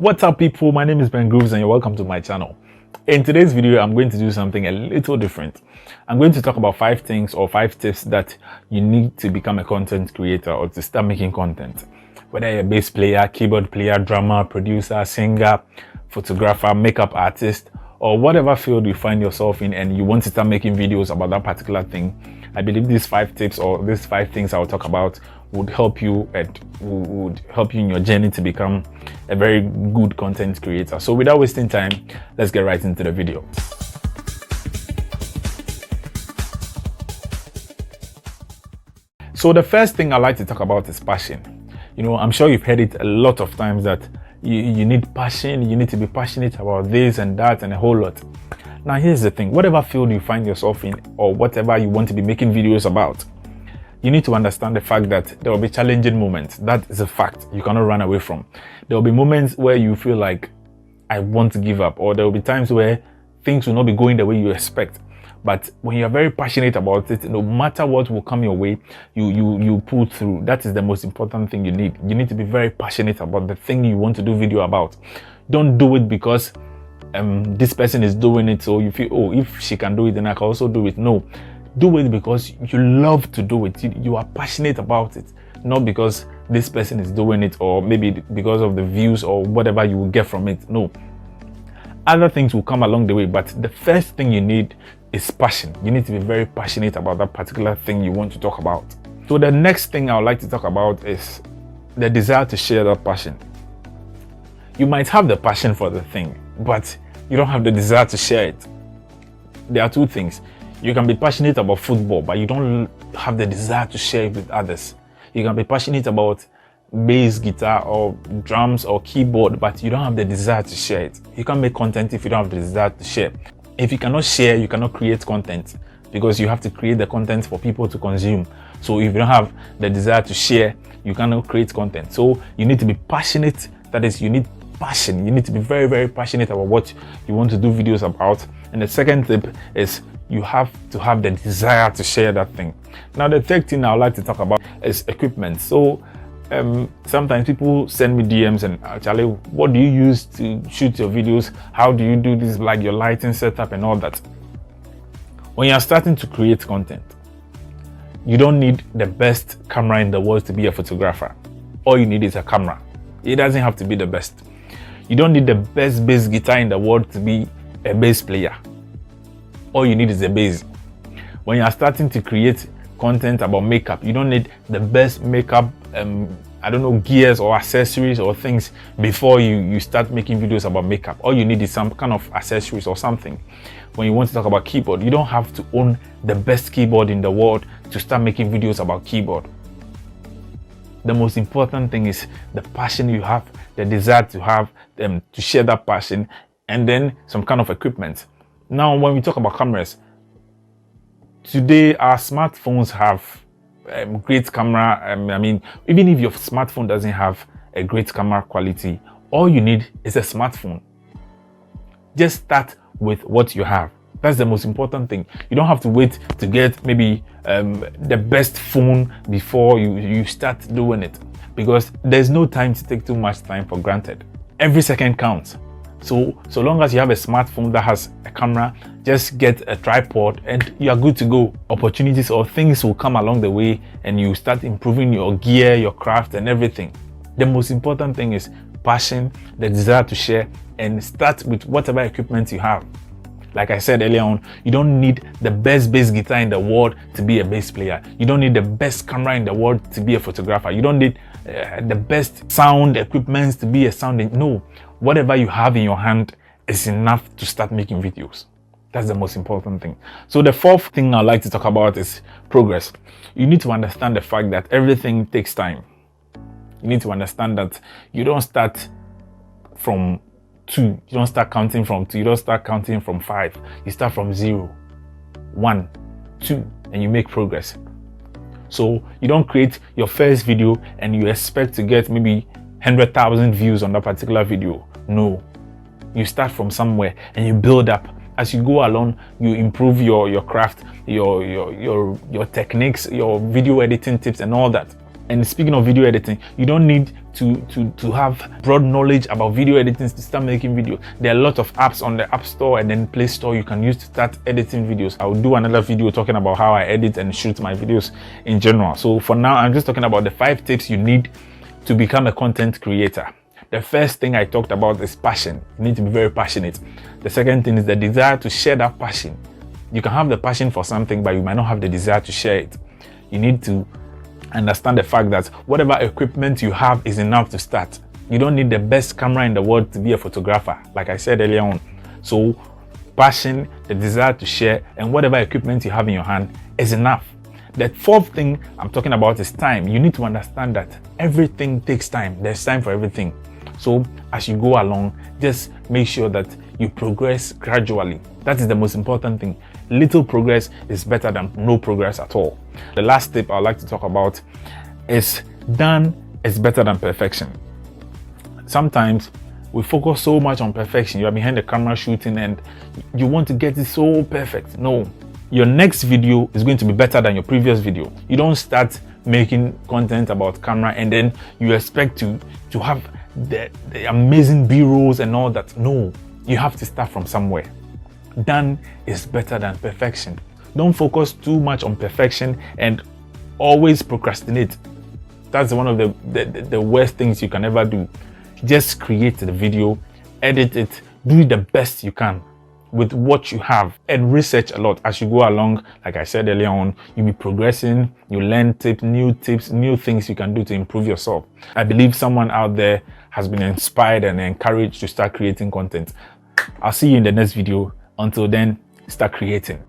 What's up, people? My name is Ben Grooves and you're welcome to my channel. In today's video, I'm going to do something a little different. I'm going to talk about 5 things or 5 tips that you need to become a content creator or to start making content. Whether you're a bass player, keyboard player, drummer, producer, singer, photographer, makeup artist, or whatever field you find yourself in and you want to start making videos about that particular thing, I believe these 5 tips or these 5 things I'll talk about would help you in your journey to become a very good content creator. So without wasting time, let's get right into the video. So the first thing I like to talk about is passion. You know, I'm sure you've heard it a lot of times that you need passion, you need to be passionate about this and that and a whole lot. Now here's the thing, whatever field you find yourself in or whatever you want to be making videos about, you need to understand the fact that there will be challenging moments. That is a fact you cannot run away from. There will be moments where you feel like I want to give up, or there will be times where things will not be going the way you expect. But when you're very passionate about it, no matter what will come your way, you pull through. That is the most important thing you need. You need to be very passionate about the thing you want to do video about. Don't do it because this person is doing it, so you feel, oh, if she can do it, then I can also do it. No. Do it because you love to do it. You are passionate about it, not because this person is doing it or maybe because of the views or whatever you will get from it. No. Other things will come along the way, but the first thing you need is passion. You need to be very passionate about that particular thing you want to talk about. So the next thing I would like to talk about is the desire to share that passion. You might have the passion for the thing, but you don't have the desire to share it. There are 2 things. You can be passionate about football, but you don't have the desire to share it with others. You can be passionate about bass, guitar, or drums, or keyboard, but you don't have the desire to share it. You can't make content if you don't have the desire to share. If you cannot share, you cannot create content because you have to create the content for people to consume. So if you don't have the desire to share, you cannot create content. So you need to be passionate. That is, you need passion. You need to be very, very passionate about what you want to do videos about. And the second tip is you have to have the desire to share that thing. Now, the third thing I would like to talk about is equipment. So sometimes people send me DMs and actually, what do you use to shoot your videos? How do you do this, like your lighting setup and all that? When you're starting to create content, you don't need the best camera in the world to be a photographer. All you need is a camera. It doesn't have to be the best. You don't need the best bass guitar in the world to be a bass player. All you need is a bass. When you are starting to create content about makeup, you don't need the best makeup gears or accessories or things before you start making videos about makeup. All you need is some kind of accessories or something. When you want to talk about keyboard, you don't have to own the best keyboard in the world to start making videos about keyboard. The most important thing is the passion you have, the desire to have to share that passion, and then some kind of equipment. Now, when we talk about cameras, today our smartphones have great camera. I mean, even if your smartphone doesn't have a great camera quality, all you need is a smartphone. Just start with what you have. That's the most important thing. You don't have to wait to get maybe the best phone before you start doing it, because there's no time to take too much time for granted. Every second counts. So long as you have a smartphone that has a camera, just get a tripod and you are good to go. Opportunities or things will come along the way and you start improving your gear, your craft and everything. The most important thing is passion, the desire to share, and start with whatever equipment you have. Like I said earlier on, you don't need the best bass guitar in the world to be a bass player. You don't need the best camera in the world to be a photographer. You don't need the best sound equipment to be a sound. No, whatever you have in your hand is enough to start making videos. That's the most important thing. So the 4th thing I'd like to talk about is progress. You need to understand the fact that everything takes time. You need to understand that you don't start from 2. You don't start counting from 2. You don't start counting from 5. You start from 0, 1, 2, and you make progress. So you don't create your first video and you expect to get maybe 100,000 views on that particular video. No. You start from somewhere and you build up. As you go along, you improve your craft, your techniques, your video editing tips and all that. And speaking of video editing, you don't need to have broad knowledge about video editing to start making videos. There are a lot of apps on the App Store and then Play Store you can use to start editing videos. I will do another video talking about how I edit and shoot my videos in general. So for now, I'm just talking about the 5 tips you need to become a content creator. The first thing I talked about is passion. You need to be very passionate. The second thing is the desire to share that passion. You can have the passion for something, but you might not have the desire to share it. You need to understand the fact that whatever equipment you have is enough to start. You don't need the best camera in the world to be a photographer, like I said earlier on. So passion, the desire to share, and whatever equipment you have in your hand is enough. The fourth thing I'm talking about is time. You need to understand that everything takes time. There's time for everything. So as you go along, just make sure that you progress gradually. That is the most important thing. Little progress is better than no progress at all. The last tip I'd like to talk about is done is better than perfection. Sometimes we focus so much on perfection. You are behind the camera shooting and you want to get it so perfect. No, your next video is going to be better than your previous video. You don't start making content about camera and then you expect to have the amazing B-rolls and all that. No, you have to start from somewhere. Done is better than perfection. Don't focus too much on perfection and always procrastinate. That's one of the worst things you can ever do. Just create the video, edit it, do the best you can with what you have, and research a lot as you go along. Like I said earlier on, you'll be progressing, you learn new tips, new things you can do to improve yourself. I believe someone out there has been inspired and encouraged to start creating content. I'll see you in the next video. Until then, start creating.